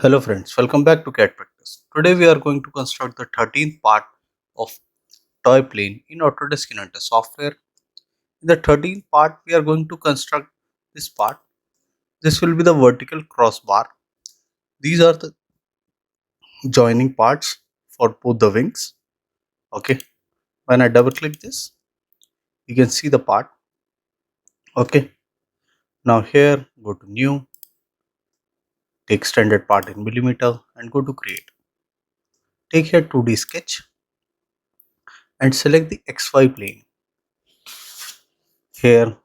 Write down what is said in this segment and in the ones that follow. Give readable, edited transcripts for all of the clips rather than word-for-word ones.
Hello friends, welcome back to CAD Practice. Today we are going to construct the 13th part of toy plane in Autodesk Inventor software. In the 13th part, we are going to construct this part. This will be the vertical crossbar. These are the joining parts for both the wings. Okay, when I double click this, you can see the part. Okay, now here go to new, take standard part in millimeter and go to create. Take here 2D sketch and select the XY plane. Here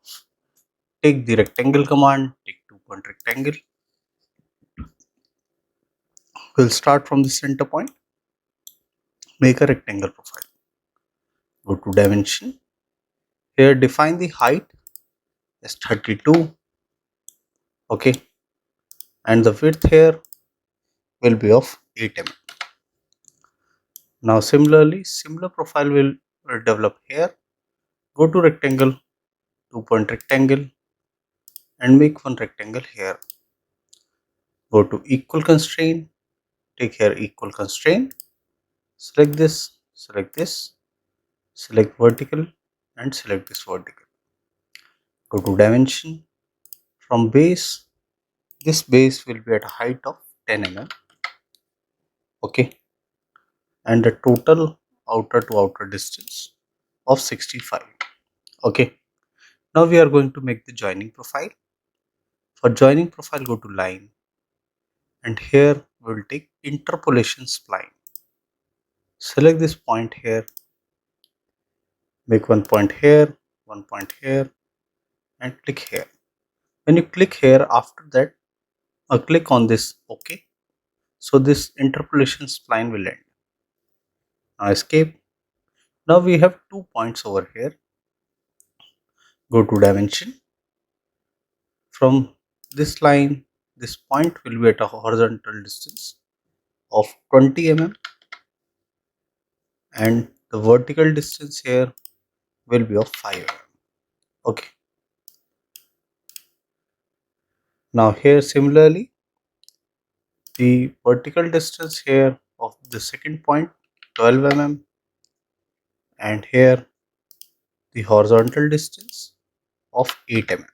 take the rectangle command, take 2-point rectangle. We'll start from the center point, make a rectangle profile. Go to dimension. Here define the height as 32. Okay. And the width here will be of 8 mm. Now similarly, similar profile will develop here. Go to rectangle, 2-point rectangle and make one rectangle here. Go to equal constraint, take here equal constraint, select this, select vertical and select this vertical. Go to dimension. From base, this base will be at a height of 10 mm. Okay, and the total outer to outer distance of 65. Okay, now we are going to make the joining profile. For joining profile, go to line and here we will take interpolation spline. Select this point here, make one point here, one point here and click here. When you click here, after that click on this OK. So this interpolation spline will end. Now escape. Now we have 2 points over here. Go to dimension. From this line, this point will be at a horizontal distance of 20 mm and the vertical distance here will be of 5 mm. Okay. Now here similarly, the vertical distance here of the second point 12 mm and here the horizontal distance of 8 mm.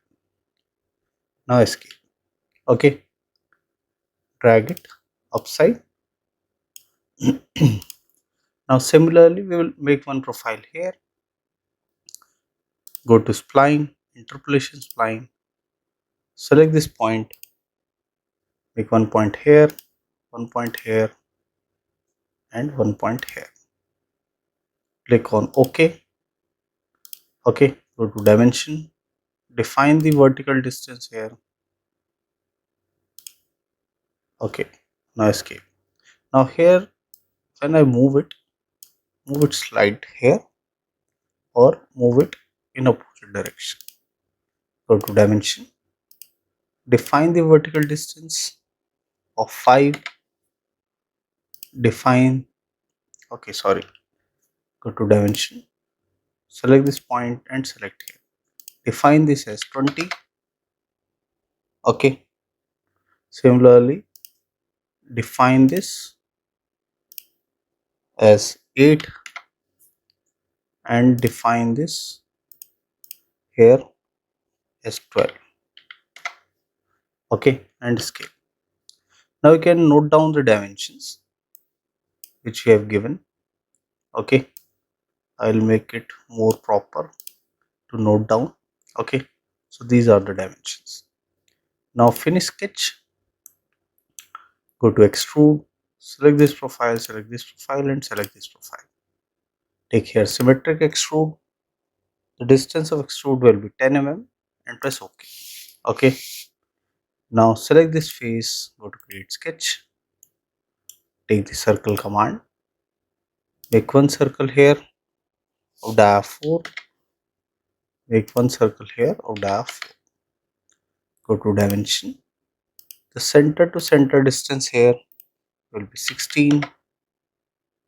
Now escape. Okay, drag it upside. Now similarly we will make one profile here. Go to spline, interpolation spline, select this point, make one point here, one point here and one point here. Click on OK. Okay, go to dimension, define the vertical distance here. Okay, now escape. Now here when I move it slide here or move it in opposite direction. Go to dimension, define the vertical distance of 5, define, okay, sorry, go to dimension, select this point and select here, define this as 20. Okay, similarly define this as 8 and define this here as 12. Okay, and escape. Now you can note down the dimensions which we have given. Okay, I will make it more proper to note down. Okay, so these are the dimensions. Now finish sketch, go to extrude, select this profile and select this profile. Take here symmetric extrude. The distance of extrude will be 10 mm and press OK. Okay, now select this face, go to create sketch, take the circle command, make one circle here of dia 4, make one circle here of dia 4. Go to dimension. The center to center distance here will be 16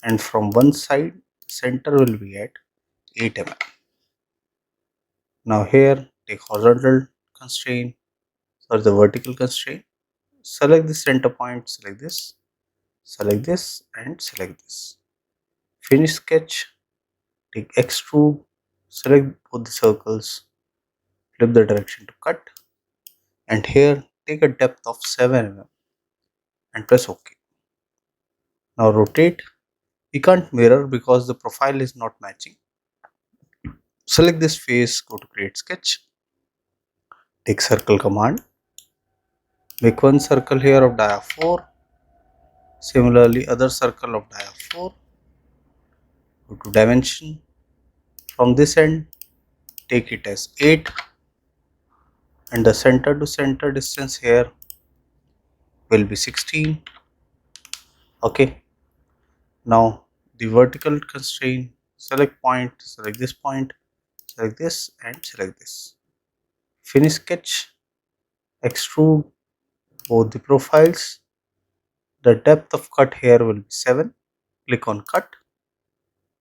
and from one side center will be at 8 mm. Now here take horizontal constraint or the vertical constraint, select the center point, select this and select this. Finish sketch, take extrude, select both the circles, flip the direction to cut, and here take a depth of 7 mm and press OK. Now rotate. We can't mirror because the profile is not matching. Select this face, go to create sketch, take circle command, make one circle here of dia 4, similarly other circle of dia 4, go to dimension, from this end take it as 8, and the center to center distance here will be 16. Okay, now the vertical constraint, select point, select this point, select this and select this. Finish sketch, extrude both the profiles. The depth of cut here will be 7. Click on cut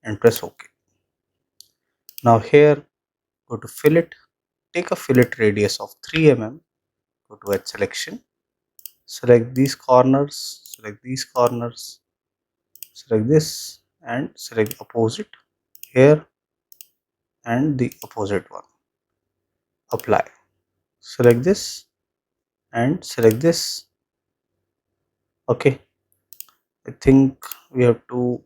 and press OK. Now here go to fillet, take a fillet radius of 3 mm, go to edge selection, select these corners, select these corners, select this and select opposite here and the opposite one. Apply. Select this and select this. Okay, I think we have to,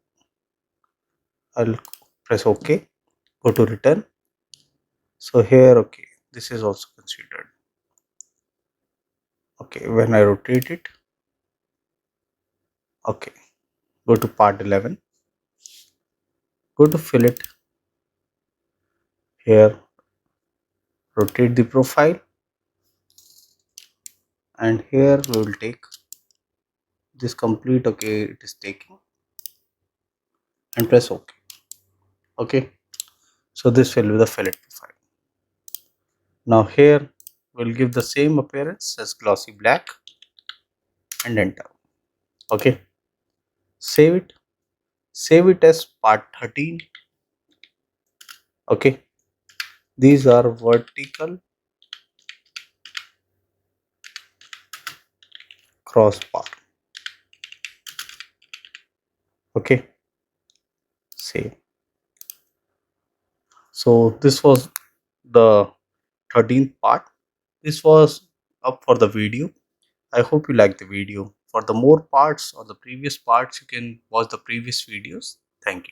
I'll press OK, go to return. So here, okay, this is also considered. Okay, when I rotate it, okay, go to part 11, go to fillet, here rotate the profile, and here we will take this complete. Okay, it is taking, and press OK. Okay, so this will be the fillet profile. Now here we'll give the same appearance as glossy black and enter. Okay, save it as part 13. Okay, these are vertical crossbar. Okay, save. So this was the 13th part. This was up for the video. I hope you liked the video. For the more parts or the previous parts, you can watch the previous videos. Thank you.